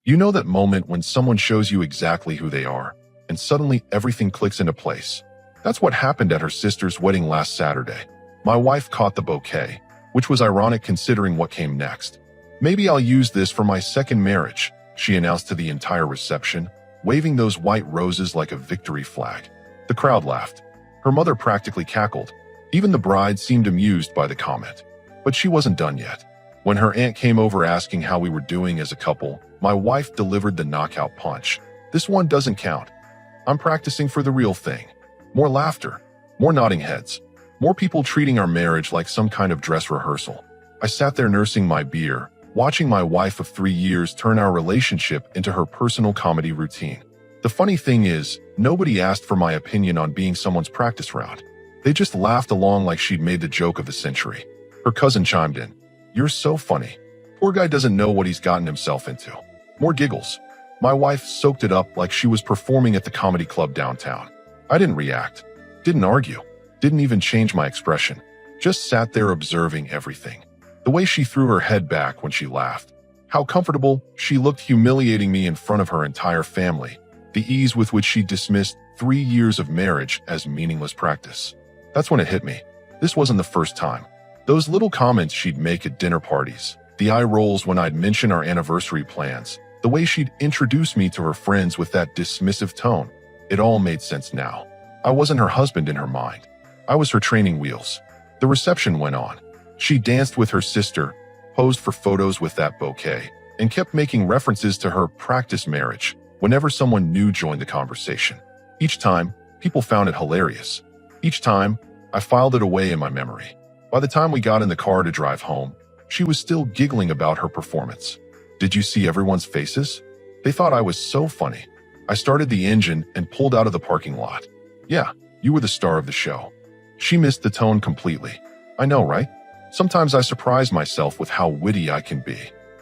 You know that moment when someone shows you exactly who they are, and suddenly everything clicks into place. That's what happened at her sister's wedding last Saturday. My wife caught the bouquet, which was ironic considering what came next. "Maybe I'll use this for my second marriage," she announced to the entire reception, waving those white roses like a victory flag. The crowd laughed. Her mother practically cackled. Even the bride seemed amused by the comment. But she wasn't done yet. When her aunt came over asking how we were doing as a couple, my wife delivered the knockout punch. "This one doesn't count. I'm practicing for the real thing." More laughter, more nodding heads, more people treating our marriage like some kind of dress rehearsal. I sat there nursing my beer, watching my wife of 3 years turn our relationship into her personal comedy routine. The funny thing is, nobody asked for my opinion on being someone's practice round. They just laughed along like she'd made the joke of the century. Her cousin chimed in, "You're so funny. Poor guy doesn't know what he's gotten himself into." More giggles. My wife soaked it up like she was performing at the comedy club downtown. I didn't react, didn't argue, didn't even change my expression. Just sat there observing everything. The way she threw her head back when she laughed. How comfortable she looked humiliating me in front of her entire family. The ease with which she dismissed 3 years of marriage as meaningless practice. That's when it hit me. This wasn't the first time. Those little comments she'd make at dinner parties, the eye rolls when I'd mention our anniversary plans, the way she'd introduce me to her friends with that dismissive tone. It all made sense now. I wasn't her husband in her mind. I was her training wheels. The reception went on. She danced with her sister, posed for photos with that bouquet, and kept making references to her practice marriage whenever someone new joined the conversation. Each time, people found it hilarious. Each time, I filed it away in my memory. By the time we got in the car to drive home, she was still giggling about her performance. Did you see everyone's faces? They thought I was so funny. I started the engine and pulled out of the parking lot. "Yeah, you were the star of the show." She missed the tone completely. I know, right? Sometimes I surprise myself with how witty I can be.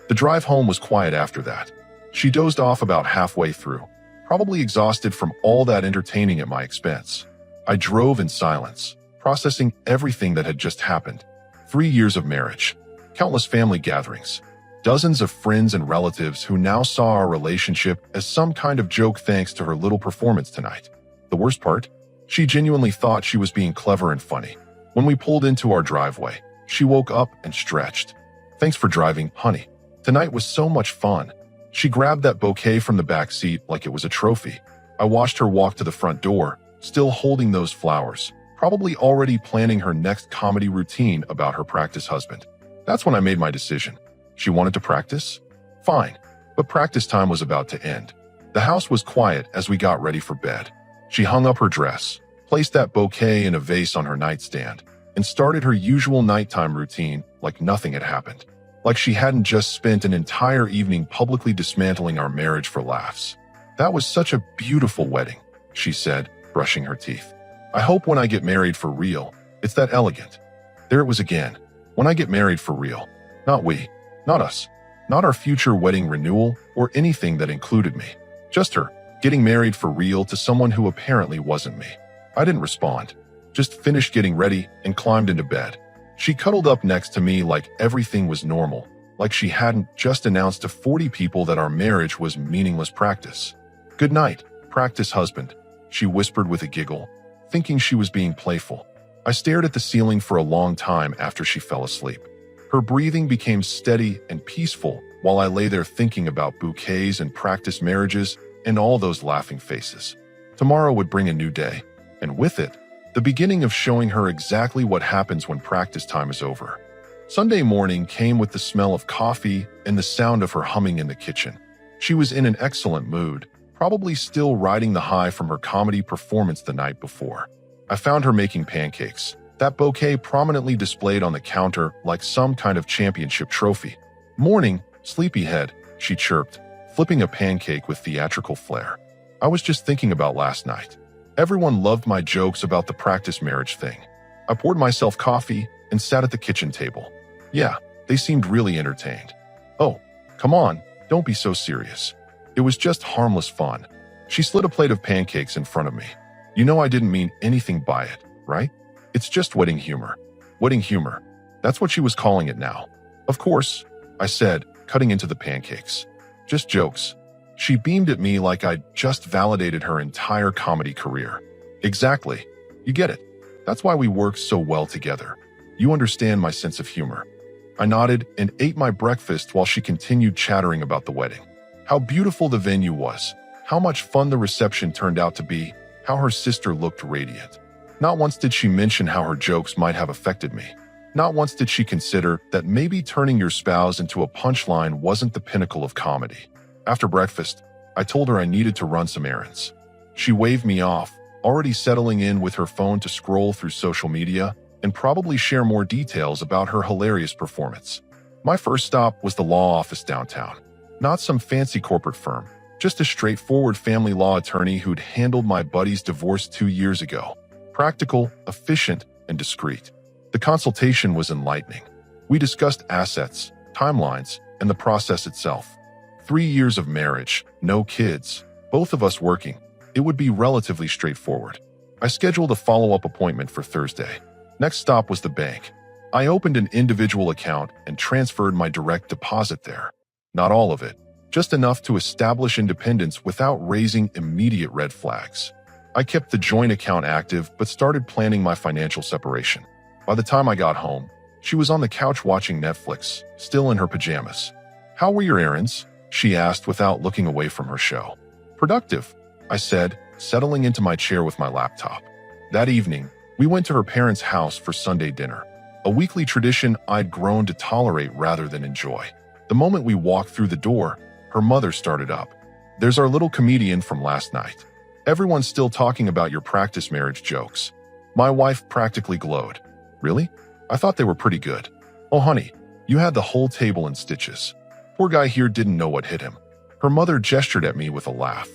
The drive home was quiet after that. She dozed off about halfway through, probably exhausted from all that entertaining at my expense. I drove in silence, processing everything that had just happened. 3 years of marriage, countless family gatherings, dozens of friends and relatives who now saw our relationship as some kind of joke thanks to her little performance tonight. The worst part? She genuinely thought she was being clever and funny. When we pulled into our driveway, she woke up and stretched. "Thanks for driving, honey. Tonight was so much fun." She grabbed that bouquet from the back seat like it was a trophy. I watched her walk to the front door, still holding those flowers, probably already planning her next comedy routine about her practice husband. That's when I made my decision. She wanted to practice? Fine. But practice time was about to end. The house was quiet as we got ready for bed. She hung up her dress, placed that bouquet in a vase on her nightstand, and started her usual nighttime routine like nothing had happened. Like she hadn't just spent an entire evening publicly dismantling our marriage for laughs. "That was such a beautiful wedding," she said, brushing her teeth. "I hope when I get married for real, it's that elegant." There it was again. When I get married for real. Not we. Not us. Not our future wedding renewal or anything that included me. Just her, getting married for real to someone who apparently wasn't me. I didn't respond. Just finished getting ready and climbed into bed. She cuddled up next to me like everything was normal, like she hadn't just announced to 40 people that our marriage was meaningless practice. "Good night, practice husband," she whispered with a giggle, thinking she was being playful. I stared at the ceiling for a long time after she fell asleep. Her breathing became steady and peaceful while I lay there thinking about bouquets and practice marriages and all those laughing faces. Tomorrow would bring a new day, and with it, the beginning of showing her exactly what happens when practice time is over. Sunday morning came with the smell of coffee and the sound of her humming in the kitchen. She was in an excellent mood, probably still riding the high from her comedy performance the night before. I found her making pancakes, that bouquet prominently displayed on the counter like some kind of championship trophy. "Morning, sleepyhead," she chirped, flipping a pancake with theatrical flair. I was just thinking about last night. Everyone loved my jokes about the practice marriage thing. I poured myself coffee and sat at the kitchen table. Yeah, they seemed really entertained. "Oh, come on, don't be so serious. It was just harmless fun." She slid a plate of pancakes in front of me. "You know I didn't mean anything by it, right? It's just wedding humor." Wedding humor. That's what she was calling it now. "Of course," I said, cutting into the pancakes. Just jokes. She beamed at me like I'd just validated her entire comedy career. Exactly. You get it. That's why we work so well together. You understand my sense of humor. I nodded and ate my breakfast while she continued chattering about the wedding. How beautiful the venue was, how much fun the reception turned out to be, how her sister looked radiant. Not once did she mention how her jokes might have affected me. Not once did she consider that maybe turning your spouse into a punchline wasn't the pinnacle of comedy. After breakfast, I told her I needed to run some errands. She waved me off, already settling in with her phone to scroll through social media and probably share more details about her hilarious performance. My first stop was the law office downtown. Not some fancy corporate firm, just a straightforward family law attorney who'd handled my buddy's divorce 2 years ago. Practical, efficient, and discreet. The consultation was enlightening. We discussed assets, timelines, and the process itself. 3 years of marriage, no kids, both of us working. It would be relatively straightforward. I scheduled a follow-up appointment for Thursday. Next stop was the bank. I opened an individual account and transferred my direct deposit there. Not all of it, just enough to establish independence without raising immediate red flags. I kept the joint account active but started planning my financial separation. By the time I got home, she was on the couch watching Netflix, still in her pajamas. "How were your errands?" she asked without looking away from her show. "Productive," I said, settling into my chair with my laptop. That evening, we went to her parents' house for Sunday dinner, a weekly tradition I'd grown to tolerate rather than enjoy. The moment we walked through the door, her mother started up. "There's our little comedian from last night. Everyone's still talking about your practice marriage jokes." My wife practically glowed. "Really? I thought they were pretty good." "Oh honey, you had the whole table in stitches. Poor guy here didn't know what hit him." Her mother gestured at me with a laugh.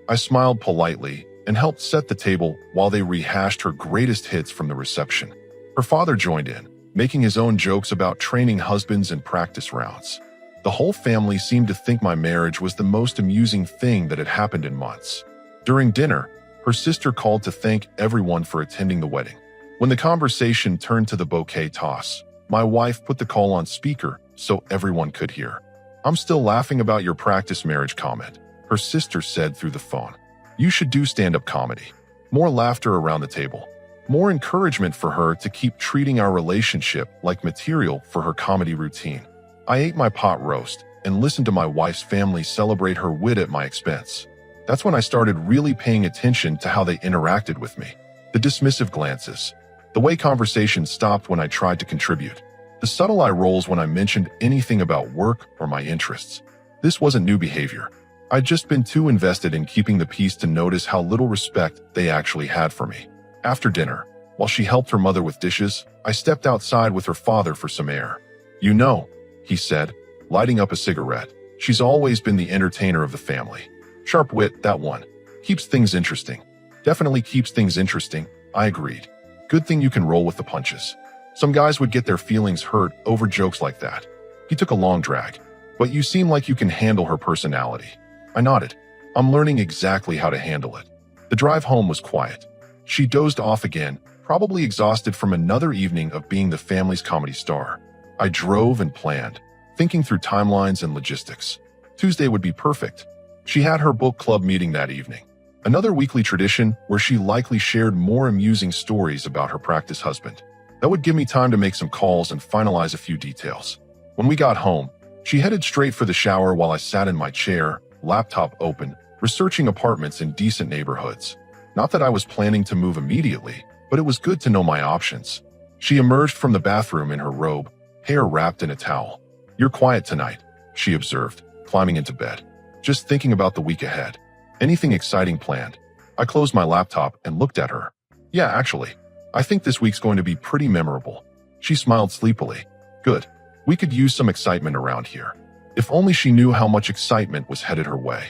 I smiled politely and helped set the table while they rehashed her greatest hits from the reception. Her father joined in, making his own jokes about training husbands and practice rounds. The whole family seemed to think my marriage was the most amusing thing that had happened in months. During dinner, her sister called to thank everyone for attending the wedding. When the conversation turned to the bouquet toss, my wife put the call on speaker so everyone could hear. "I'm still laughing about your practice marriage comment," her sister said through the phone. "You should do stand-up comedy." More laughter around the table. More encouragement for her to keep treating our relationship like material for her comedy routine. I ate my pot roast and listened to my wife's family celebrate her wit at my expense. That's when I started really paying attention to how they interacted with me. The dismissive glances. The way conversation stopped when I tried to contribute. The subtle eye rolls when I mentioned anything about work or my interests. This wasn't new behavior. I'd just been too invested in keeping the peace to notice how little respect they actually had for me. After dinner, while she helped her mother with dishes, I stepped outside with her father for some air. "You know," he said, lighting up a cigarette, "she's always been the entertainer of the family. Sharp wit, that one. Keeps things interesting." "Definitely keeps things interesting," I agreed. "Good thing you can roll with the punches. Some guys would get their feelings hurt over jokes like that." He took a long drag. "But you seem like you can handle her personality." I nodded. "I'm learning exactly how to handle it." The drive home was quiet. She dozed off again, probably exhausted from another evening of being the family's comedy star. I drove and planned, thinking through timelines and logistics. Tuesday would be perfect. She had her book club meeting that evening. Another weekly tradition where she likely shared more amusing stories about her practice husband. That would give me time to make some calls and finalize a few details. When we got home, she headed straight for the shower while I sat in my chair, laptop open, researching apartments in decent neighborhoods. Not that I was planning to move immediately, but it was good to know my options. She emerged from the bathroom in her robe, hair wrapped in a towel. "You're quiet tonight," she observed, climbing into bed. "Just thinking about the week ahead. Anything exciting planned?" I closed my laptop and looked at her. "Yeah, actually, I think this week's going to be pretty memorable." She smiled sleepily. "Good. We could use some excitement around here." If only she knew how much excitement was headed her way.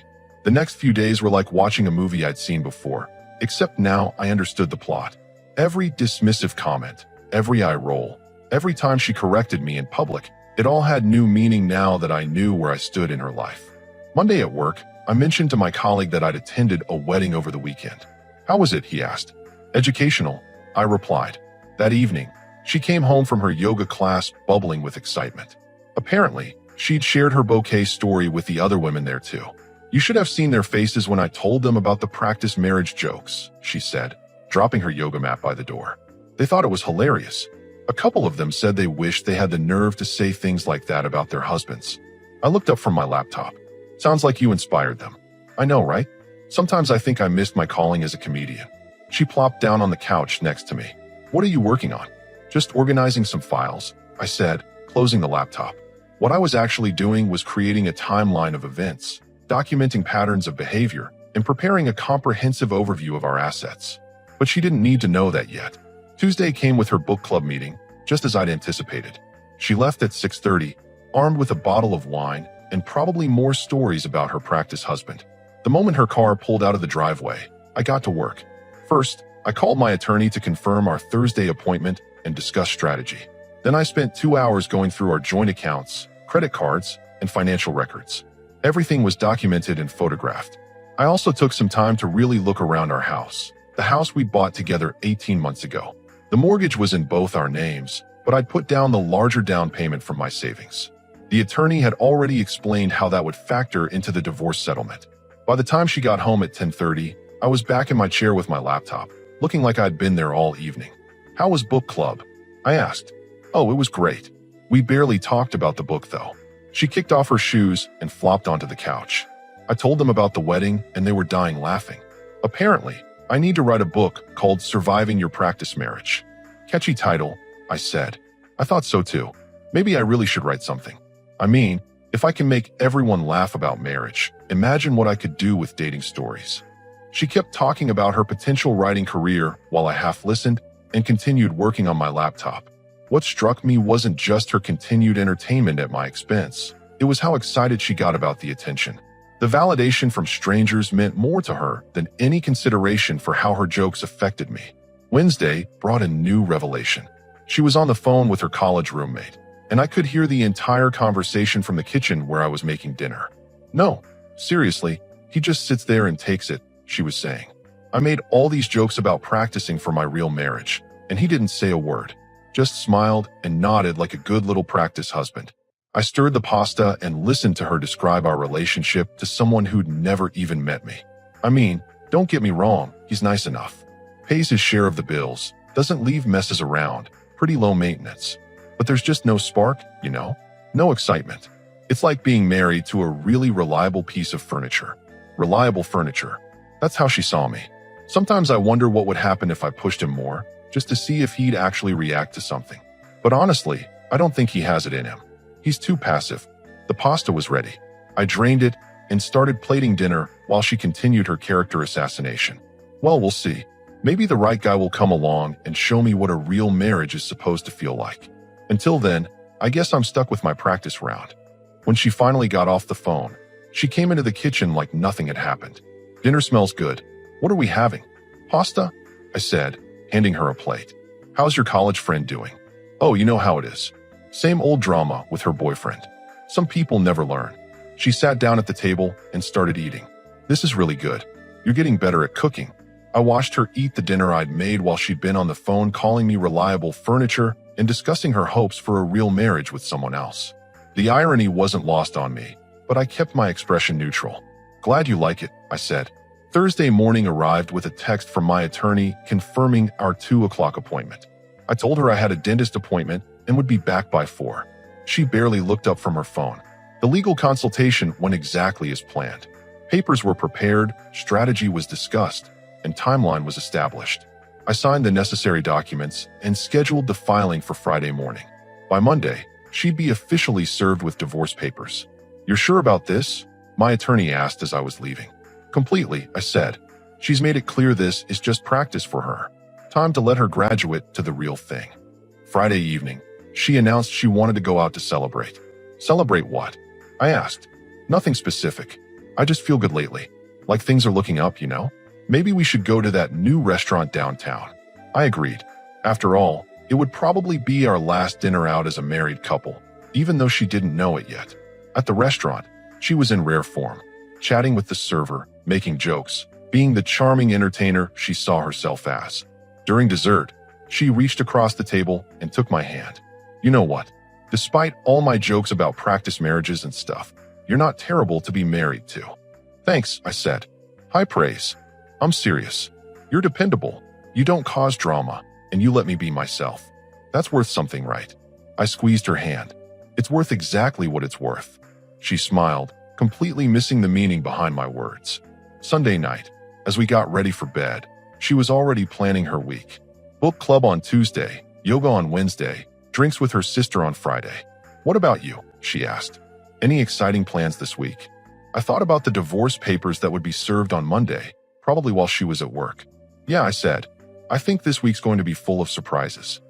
The next few days were like watching a movie I'd seen before, except now I understood the plot. Every dismissive comment, every eye roll, every time she corrected me in public, it all had new meaning now that I knew where I stood in her life. Monday at work, I mentioned to my colleague that I'd attended a wedding over the weekend. "How was it?" he asked. "Educational," I replied. That evening, she came home from her yoga class bubbling with excitement. Apparently, She'd shared her bouquet story with the other women there too. "You should have seen their faces when I told them about the practice marriage jokes," she said, dropping her yoga mat by the door. "They thought it was hilarious. A couple of them said they wished they had the nerve to say things like that about their husbands." I looked up from my laptop. "Sounds like you inspired them." "I know, right? Sometimes I think I missed my calling as a comedian." She plopped down on the couch next to me. "What are you working on?" "Just organizing some files," I said, closing the laptop. What I was actually doing was creating a timeline of events, documenting patterns of behavior, and preparing a comprehensive overview of our assets. But she didn't need to know that yet. Tuesday came with her book club meeting, just as I'd anticipated. She left at 6:30, armed with a bottle of wine and probably more stories about her practice husband. The moment her car pulled out of the driveway, I got to work. First, I called my attorney to confirm our Thursday appointment and discuss strategy. Then I spent 2 hours going through our joint accounts, credit cards, and financial records. Everything was documented and photographed. I also took some time to really look around our house, the house we bought together 18 months ago. The mortgage was in both our names, but I'd put down the larger down payment from my savings. The attorney had already explained how that would factor into the divorce settlement. By the time she got home at 10:30, I was back in my chair with my laptop, looking like I'd been there all evening. "How was book club?" I asked. "Oh, it was great. We barely talked about the book though." She kicked off her shoes and flopped onto the couch. I told them about the wedding and they were dying laughing. "Apparently, I need to write a book called Surviving Your Practice Marriage." "Catchy title," I said. "I thought so too. Maybe I really should write something. I mean, if I can make everyone laugh about marriage, imagine what I could do with dating stories." She kept talking about her potential writing career while I half listened and continued working on my laptop. What struck me wasn't just her continued entertainment at my expense. It was how excited she got about the attention. The validation from strangers meant more to her than any consideration for how her jokes affected me. Wednesday brought a new revelation. She was on the phone with her college roommate, and I could hear the entire conversation from the kitchen where I was making dinner. "No, seriously, he just sits there and takes it," she was saying. "I made all these jokes about practicing for my real marriage, and he didn't say a word, just smiled and nodded like a good little practice husband." I stirred the pasta and listened to her describe our relationship to someone who'd never even met me. "I mean, don't get me wrong, he's nice enough. Pays his share of the bills, doesn't leave messes around, pretty low maintenance. But there's just no spark, you know? No excitement. It's like being married to a really reliable piece of furniture." Reliable furniture. That's how she saw me. Sometimes I wonder what would happen if I pushed him more, just to see if he'd actually react to something. But honestly, I don't think he has it in him. He's too passive. The pasta was ready. I drained it and started plating dinner while she continued her character assassination. "Well, we'll see. Maybe the right guy will come along and show me what a real marriage is supposed to feel like. Until then, I guess I'm stuck with my practice round." When she finally got off the phone, she came into the kitchen like nothing had happened. "Dinner smells good. What are we having?" "Pasta," I said, handing her a plate. "How's your college friend doing?" "Oh, you know how it is. Same old drama with her boyfriend. Some people never learn." She sat down at the table and started eating. "This is really good. You're getting better at cooking." I watched her eat the dinner I'd made while she'd been on the phone calling me reliable furniture and discussing her hopes for a real marriage with someone else. The irony wasn't lost on me, but I kept my expression neutral. "Glad you like it," I said. Thursday morning arrived with a text from my attorney confirming our 2 o'clock appointment. I told her I had a dentist appointment and would be back by 4. She barely looked up from her phone. The legal consultation went exactly as planned. Papers were prepared, strategy was discussed, and timeline was established. I signed the necessary documents and scheduled the filing for Friday morning. By Monday, she'd be officially served with divorce papers. "You're sure about this?" my attorney asked as I was leaving. "Completely," I said. "She's made it clear this is just practice for her. Time to let her graduate to the real thing." Friday evening, she announced she wanted to go out to celebrate. "Celebrate what?" I asked. "Nothing specific. I just feel good lately. Like things are looking up, you know? Maybe we should go to that new restaurant downtown." I agreed. After all, it would probably be our last dinner out as a married couple, even though she didn't know it yet. At the restaurant, she was in rare form, chatting with the server, making jokes, being the charming entertainer she saw herself as. During dessert, she reached across the table and took my hand. "You know what? Despite all my jokes about practice marriages and stuff, you're not terrible to be married to. Thanks, I said. High praise. I'm serious. You're dependable. You don't cause drama, and you let me be myself. That's worth something, right? I squeezed her hand. It's worth exactly what it's worth. She smiled, completely missing the meaning behind my words. Sunday night, as we got ready for bed, she was already planning her week. Book club on Tuesday, yoga on Wednesday, drinks with her sister on Friday. What about you? She asked. Any exciting plans this week? I thought about the divorce papers that would be served on Monday, probably while she was at work. Yeah, I said. I think this week's going to be full of surprises.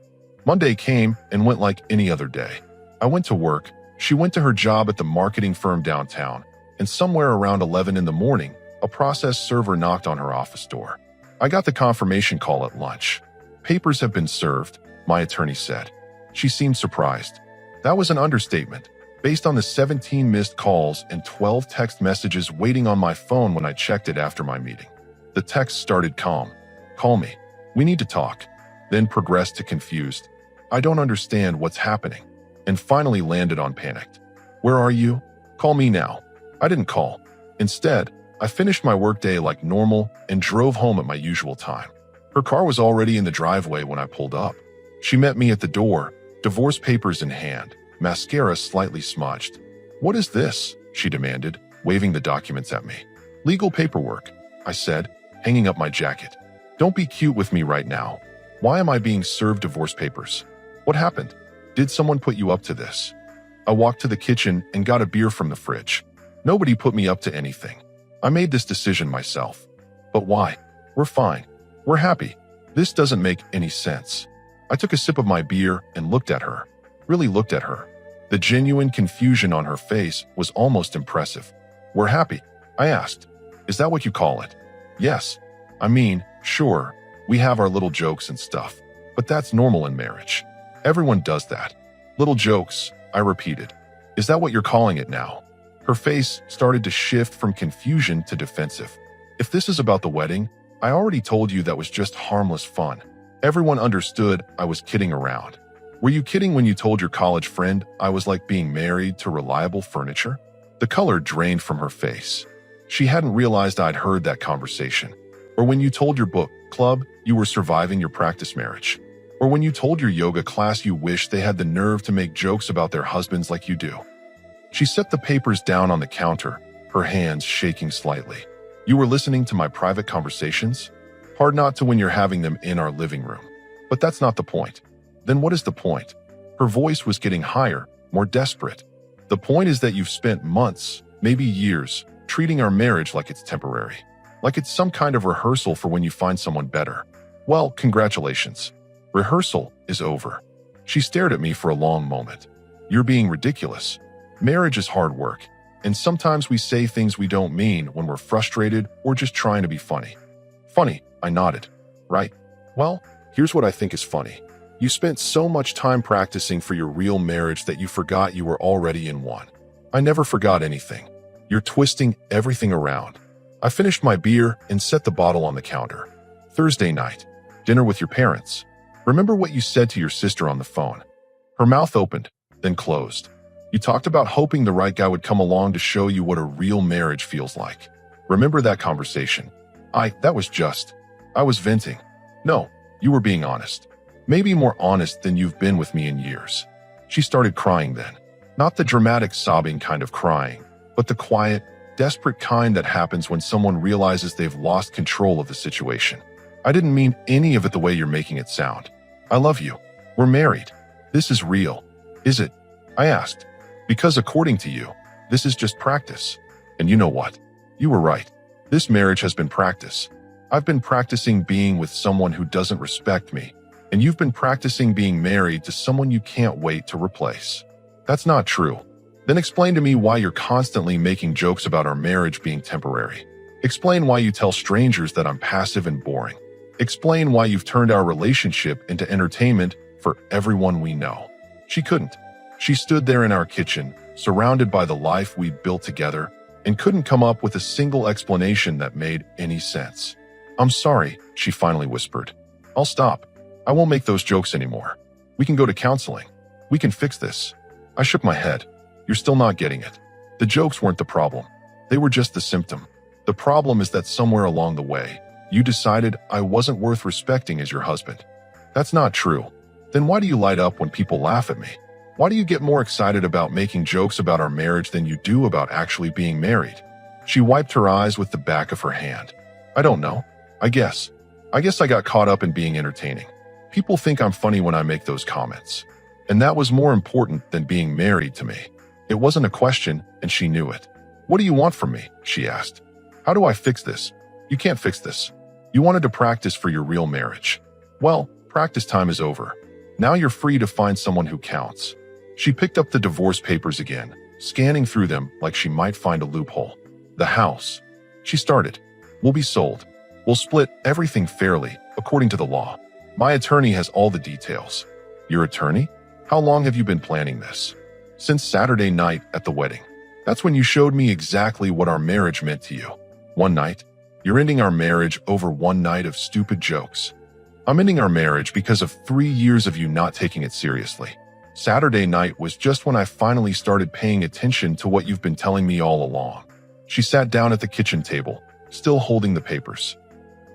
Monday came and went like any other day. I went to work, she went to her job at the marketing firm downtown, and somewhere around 11 in the morning, a process server knocked on her office door. I got the confirmation call at lunch. Papers have been served, my attorney said. She seemed surprised. That was an understatement, based on the 17 missed calls and 12 text messages waiting on my phone when I checked it after my meeting. The text started calm. Call me. We need to talk. Then progressed to confused. I don't understand what's happening. And finally landed on panicked. Where are you? Call me now. I didn't call. Instead, I finished my workday like normal and drove home at my usual time. Her car was already in the driveway when I pulled up. She met me at the door, divorce papers in hand, mascara slightly smudged. What is this? She demanded, waving the documents at me. Legal paperwork, I said, hanging up my jacket. Don't be cute with me right now. Why am I being served divorce papers? What happened? Did someone put you up to this? I walked to the kitchen and got a beer from the fridge. Nobody put me up to anything. I made this decision myself. But why? We're fine. We're happy. This doesn't make any sense. I took a sip of my beer and looked at her. Really looked at her. The genuine confusion on her face was almost impressive. We're happy, I asked. Is that what you call it? Yes. I mean, sure, we have our little jokes and stuff, but that's normal in marriage. Everyone does that. Little jokes, I repeated. Is that what you're calling it now? Her face started to shift from confusion to defensive. If this is about the wedding, I already told you that was just harmless fun. Everyone understood I was kidding around. Were you kidding when you told your college friend I was like being married to reliable furniture? The color drained from her face. She hadn't realized I'd heard that conversation. Or when you told your book club you were surviving your practice marriage. Or when you told your yoga class you wished they had the nerve to make jokes about their husbands like you do. She set the papers down on the counter, her hands shaking slightly. You were listening to my private conversations? Hard not to when you're having them in our living room. But that's not the point. Then what is the point? Her voice was getting higher, more desperate. The point is that you've spent months, maybe years, treating our marriage like it's temporary. Like it's some kind of rehearsal for when you find someone better. Well, congratulations. Rehearsal is over. She stared at me for a long moment. You're being ridiculous. Marriage is hard work, and sometimes we say things we don't mean when we're frustrated or just trying to be funny. Funny, I nodded. Right. Well, here's what I think is funny. You spent so much time practicing for your real marriage that you forgot you were already in one. I never forgot anything. You're twisting everything around. I finished my beer and set the bottle on the counter. Thursday night. Dinner with your parents. Remember what you said to your sister on the phone. Her mouth opened, then closed. You talked about hoping the right guy would come along to show you what a real marriage feels like. Remember that conversation? I was venting. No, you were being honest. Maybe more honest than you've been with me in years. She started crying then. Not the dramatic sobbing kind of crying, but the quiet, desperate kind that happens when someone realizes they've lost control of the situation. I didn't mean any of it the way you're making it sound. I love you. We're married. This is real. Is it? I asked. Because according to you, this is just practice. And you know what? You were right. This marriage has been practice. I've been practicing being with someone who doesn't respect me, and you've been practicing being married to someone you can't wait to replace. That's not true. Then explain to me why you're constantly making jokes about our marriage being temporary. Explain why you tell strangers that I'm passive and boring. Explain why you've turned our relationship into entertainment for everyone we know. She couldn't. She stood there in our kitchen, surrounded by the life we'd built together, and couldn't come up with a single explanation that made any sense. I'm sorry, she finally whispered. I'll stop. I won't make those jokes anymore. We can go to counseling. We can fix this. I shook my head. You're still not getting it. The jokes weren't the problem. They were just the symptom. The problem is that somewhere along the way, you decided I wasn't worth respecting as your husband. That's not true. Then why do you light up when people laugh at me? Why do you get more excited about making jokes about our marriage than you do about actually being married? She wiped her eyes with the back of her hand. I don't know. I guess I got caught up in being entertaining. People think I'm funny when I make those comments. And that was more important than being married to me. It wasn't a question, and she knew it. What do you want from me? She asked. How do I fix this? You can't fix this. You wanted to practice for your real marriage. Well, practice time is over. Now you're free to find someone who counts. She picked up the divorce papers again, scanning through them like she might find a loophole. The house. She started. Will be sold. We'll split everything fairly, according to the law. My attorney has all the details. Your attorney? How long have you been planning this? Since Saturday night at the wedding. That's when you showed me exactly what our marriage meant to you. One night. You're ending our marriage over one night of stupid jokes. I'm ending our marriage because of 3 years of you not taking it seriously. Saturday night was just when I finally started paying attention to what you've been telling me all along. She sat down at the kitchen table, still holding the papers.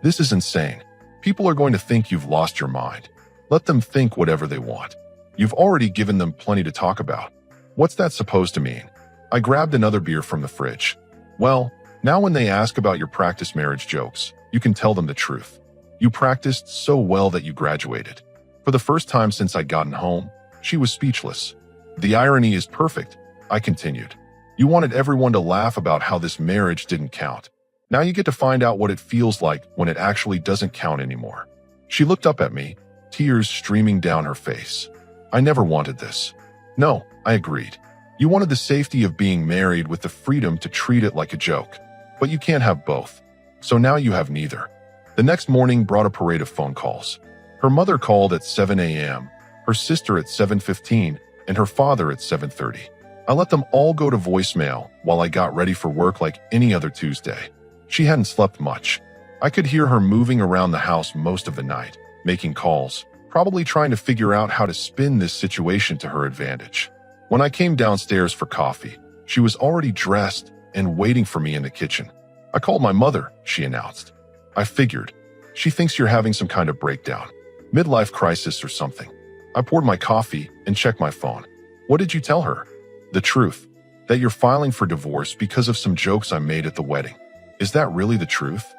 This is insane. People are going to think you've lost your mind. Let them think whatever they want. You've already given them plenty to talk about. What's that supposed to mean? I grabbed another beer from the fridge. Well, now when they ask about your practice marriage jokes, you can tell them the truth. You practiced so well that you graduated. For the first time since I'd gotten home, she was speechless. The irony is perfect, I continued. You wanted everyone to laugh about how this marriage didn't count. Now you get to find out what it feels like when it actually doesn't count anymore. She looked up at me, tears streaming down her face. I never wanted this. No, I agreed. You wanted the safety of being married with the freedom to treat it like a joke. But you can't have both. So now you have neither. The next morning brought a parade of phone calls. Her mother called at 7 a.m., her sister at 7:15, and her father at 7:30. I let them all go to voicemail while I got ready for work like any other Tuesday. She hadn't slept much. I could hear her moving around the house most of the night, making calls, probably trying to figure out how to spin this situation to her advantage. When I came downstairs for coffee, she was already dressed and waiting for me in the kitchen. I called my mother, she announced. I figured. She thinks you're having some kind of breakdown, midlife crisis or something. I poured my coffee and checked my phone. What did you tell her? The truth. That you're filing for divorce because of some jokes I made at the wedding. Is that really the truth?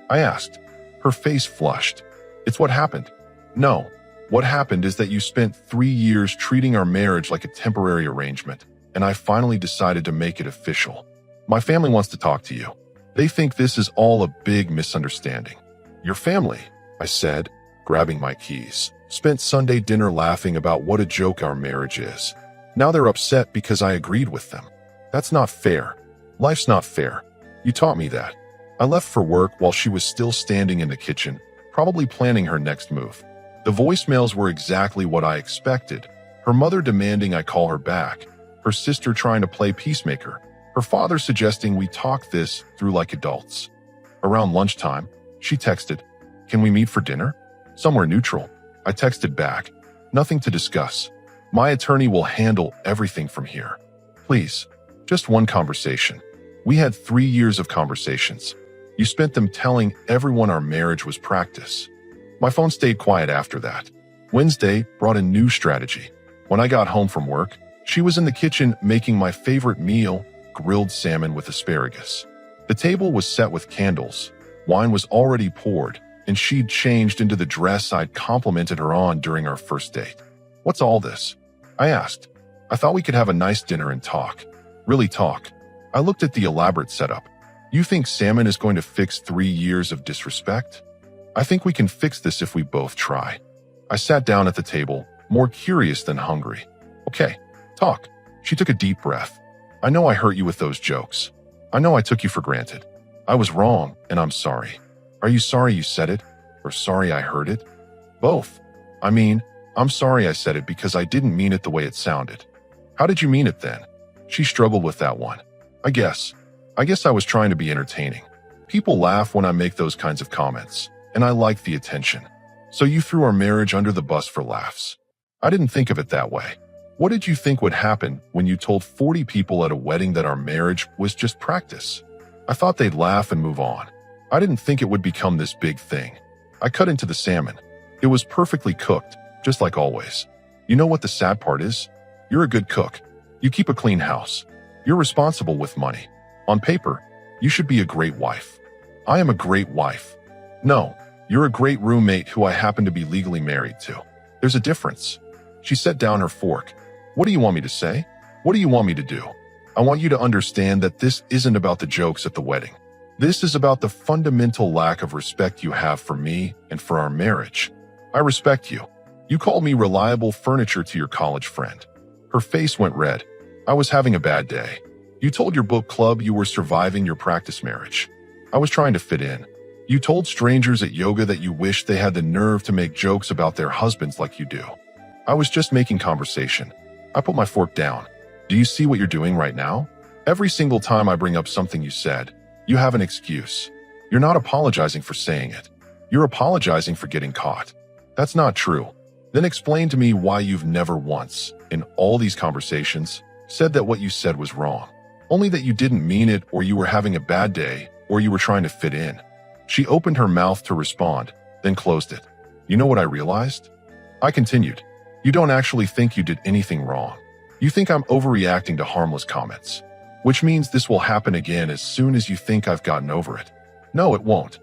I asked. Her face flushed. It's what happened. No. What happened is that you spent 3 years treating our marriage like a temporary arrangement, and I finally decided to make it official. My family wants to talk to you. They think this is all a big misunderstanding. Your family, I said, grabbing my keys, spent Sunday dinner laughing about what a joke our marriage is. Now they're upset because I agreed with them. That's not fair. Life's not fair. You taught me that. I left for work while she was still standing in the kitchen, probably planning her next move. The voicemails were exactly what I expected. Her mother demanding I call her back, her sister trying to play peacemaker, her father suggesting we talk this through like adults. Around lunchtime, she texted, "Can we meet for dinner? Somewhere neutral." I texted back, "Nothing to discuss. My attorney will handle everything from here. Please, just one conversation." We had 3 years of conversations. You spent them telling everyone our marriage was practice. My phone stayed quiet after that. Wednesday brought a new strategy. When I got home from work, she was in the kitchen making my favorite meal, grilled salmon with asparagus. The table was set with candles. Wine was already poured, and she'd changed into the dress I'd complimented her on during our first date. What's all this? I asked. I thought we could have a nice dinner and talk. Really talk. I looked at the elaborate setup. You think salmon is going to fix 3 years of disrespect? I think we can fix this if we both try. I sat down at the table, more curious than hungry. Okay, talk. She took a deep breath. I know I hurt you with those jokes. I know I took you for granted. I was wrong, and I'm sorry. Are you sorry you said it, or sorry I heard it? Both. I mean, I'm sorry I said it because I didn't mean it the way it sounded. How did you mean it then? She struggled with that one. I guess I was trying to be entertaining. People laugh when I make those kinds of comments, and I like the attention. So you threw our marriage under the bus for laughs. I didn't think of it that way. What did you think would happen when you told 40 people at a wedding that our marriage was just practice? I thought they'd laugh and move on. I didn't think it would become this big thing. I cut into the salmon. It was perfectly cooked, just like always. You know what the sad part is? You're a good cook. You keep a clean house. You're responsible with money. On paper, you should be a great wife. I am a great wife. No, you're a great roommate who I happen to be legally married to. There's a difference. She set down her fork. What do you want me to say? What do you want me to do? I want you to understand that this isn't about the jokes at the wedding. This is about the fundamental lack of respect you have for me and for our marriage. I respect you. You called me reliable furniture to your college friend. Her face went red. I was having a bad day. You told your book club you were surviving your practice marriage. I was trying to fit in. You told strangers at yoga that you wished they had the nerve to make jokes about their husbands like you do. I was just making conversation. I put my fork down. Do you see what you're doing right now? Every single time I bring up something you said, you have an excuse. You're not apologizing for saying it. You're apologizing for getting caught. That's not true. Then explain to me why you've never once, in all these conversations, said that what you said was wrong. Only that you didn't mean it, or you were having a bad day, or you were trying to fit in. She opened her mouth to respond, then closed it. You know what I realized? I continued. You don't actually think you did anything wrong. You think I'm overreacting to harmless comments, which means this will happen again as soon as you think I've gotten over it. No, it won't.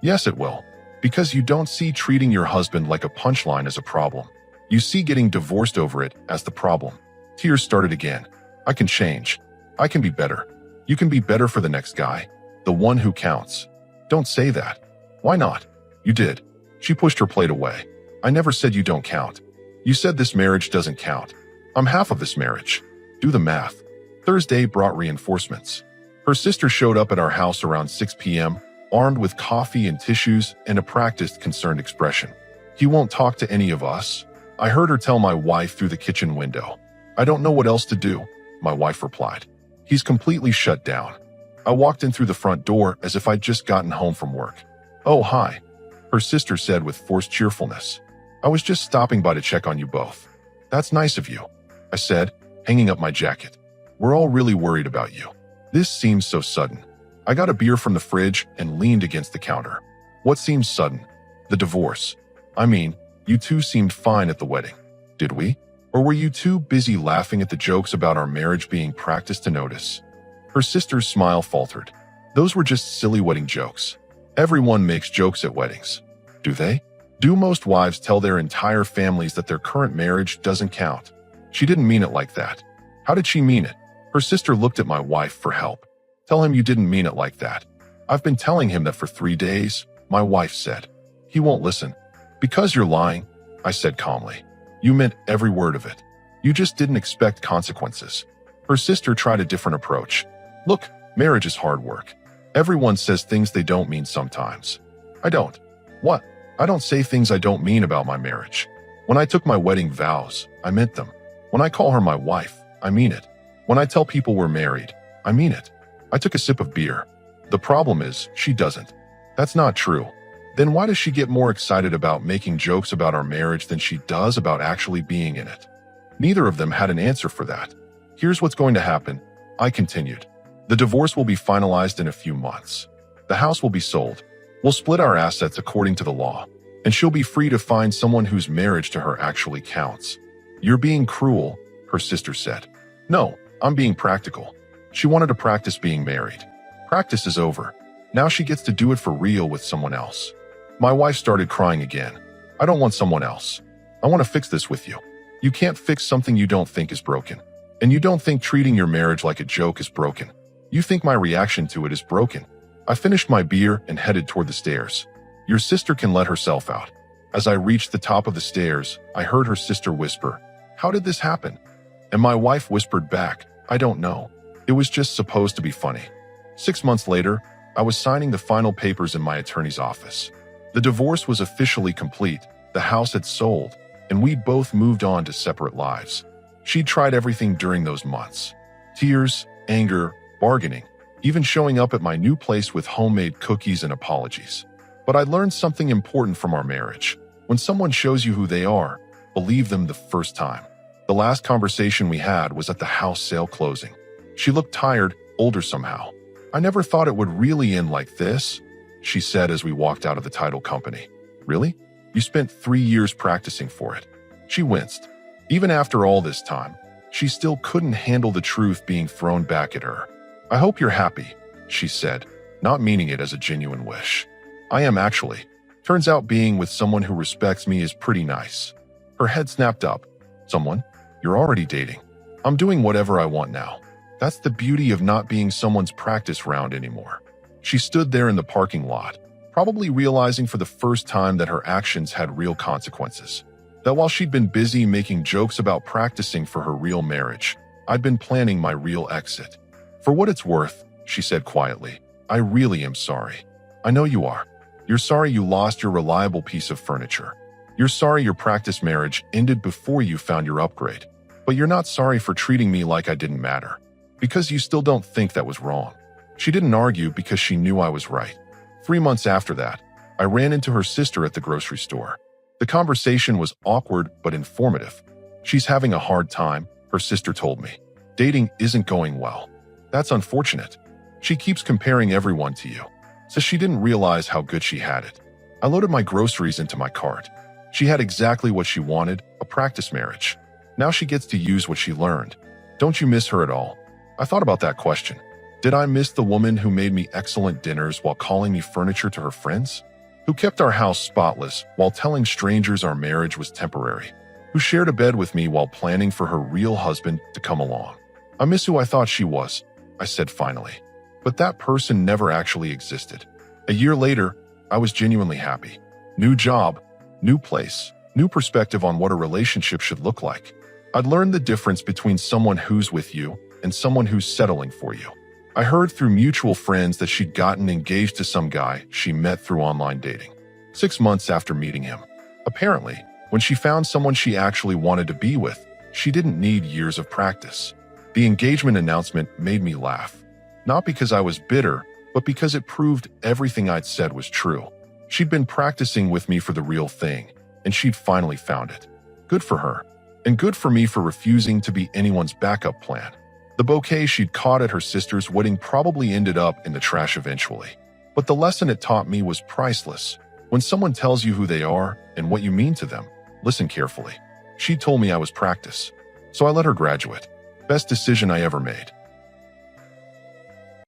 Yes, it will. Because you don't see treating your husband like a punchline as a problem. You see getting divorced over it as the problem. Tears started again. I can change. I can be better. You can be better for the next guy. The one who counts. Don't say that. Why not? You did. She pushed her plate away. I never said you don't count. You said this marriage doesn't count. I'm half of this marriage. Do the math. Thursday brought reinforcements. Her sister showed up at our house around 6 p.m., armed with coffee and tissues and a practiced concerned expression. He won't talk to any of us. I heard her tell my wife through the kitchen window. I don't know what else to do, my wife replied. He's completely shut down. I walked in through the front door as if I'd just gotten home from work. Oh, hi, her sister said with forced cheerfulness. I was just stopping by to check on you both. That's nice of you, I said, hanging up my jacket. We're all really worried about you. This seems so sudden. I got a beer from the fridge and leaned against the counter. What seems sudden? The divorce. I mean, you two seemed fine at the wedding. Did we? Or were you too busy laughing at the jokes about our marriage being practiced to notice? Her sister's smile faltered. Those were just silly wedding jokes. Everyone makes jokes at weddings. Do they? Do most wives tell their entire families that their current marriage doesn't count? She didn't mean it like that. How did she mean it? Her sister looked at my wife for help. Tell him you didn't mean it like that. I've been telling him that for 3 days, my wife said. He won't listen. Because you're lying, I said calmly. You meant every word of it. You just didn't expect consequences. Her sister tried a different approach. Look, marriage is hard work. Everyone says things they don't mean sometimes. I don't. What? I don't say things I don't mean about my marriage. When I took my wedding vows, I meant them. When I call her my wife, I mean it. When I tell people we're married, I mean it. I took a sip of beer. The problem is, she doesn't. That's not true. Then why does she get more excited about making jokes about our marriage than she does about actually being in it? Neither of them had an answer for that. Here's what's going to happen, I continued. The divorce will be finalized in a few months. The house will be sold. We'll split our assets according to the law, and she'll be free to find someone whose marriage to her actually counts. You're being cruel, her sister said. No, I'm being practical. She wanted to practice being married. Practice is over. Now she gets to do it for real with someone else. My wife started crying again. I don't want someone else. I want to fix this with you. You can't fix something you don't think is broken. And you don't think treating your marriage like a joke is broken. You think my reaction to it is broken. I finished my beer and headed toward the stairs. Your sister can let herself out. As I reached the top of the stairs, I heard her sister whisper, "How did this happen?" And my wife whispered back, "I don't know. It was just supposed to be funny." 6 months later, I was signing the final papers in my attorney's office. The divorce was officially complete, the house had sold, and we'd both moved on to separate lives. She'd tried everything during those months. Tears, anger, bargaining, even showing up at my new place with homemade cookies and apologies. But I learned something important from our marriage. When someone shows you who they are, believe them the first time. The last conversation we had was at the house sale closing. She looked tired, older somehow. I never thought it would really end like this, she said as we walked out of the title company. Really? You spent 3 years practicing for it. She winced. Even after all this time, she still couldn't handle the truth being thrown back at her. I hope you're happy, she said, not meaning it as a genuine wish. I am actually. Turns out being with someone who respects me is pretty nice. Her head snapped up. Someone? You're already dating. I'm doing whatever I want now. That's the beauty of not being someone's practice round anymore. She stood there in the parking lot, probably realizing for the first time that her actions had real consequences. That while she'd been busy making jokes about practicing for her real marriage, I'd been planning my real exit. For what it's worth, she said quietly, I really am sorry. I know you are. You're sorry you lost your reliable piece of furniture. You're sorry your practice marriage ended before you found your upgrade. But you're not sorry for treating me like I didn't matter. Because you still don't think that was wrong. She didn't argue because she knew I was right. 3 months after that, I ran into her sister at the grocery store. The conversation was awkward but informative. She's having a hard time, her sister told me. Dating isn't going well. That's unfortunate. She keeps comparing everyone to you. Says she didn't realize how good she had it. I loaded my groceries into my cart. She had exactly what she wanted, a practice marriage. Now she gets to use what she learned. Don't you miss her at all? I thought about that question. Did I miss the woman who made me excellent dinners while calling me furniture to her friends? Who kept our house spotless while telling strangers our marriage was temporary? Who shared a bed with me while planning for her real husband to come along? I miss who I thought she was, I said finally. But that person never actually existed. A year later, I was genuinely happy. New job, new place, new perspective on what a relationship should look like. I'd learned the difference between someone who's with you and someone who's settling for you. I heard through mutual friends that she'd gotten engaged to some guy she met through online dating. 6 months after meeting him. Apparently, when she found someone she actually wanted to be with, she didn't need years of practice. The engagement announcement made me laugh. Not because I was bitter, but because it proved everything I'd said was true. She'd been practicing with me for the real thing, and she'd finally found it. Good for her. And good for me for refusing to be anyone's backup plan. The bouquet she'd caught at her sister's wedding probably ended up in the trash eventually. But the lesson it taught me was priceless. When someone tells you who they are and what you mean to them, listen carefully. She told me I was practice. So I let her graduate. Best decision I ever made.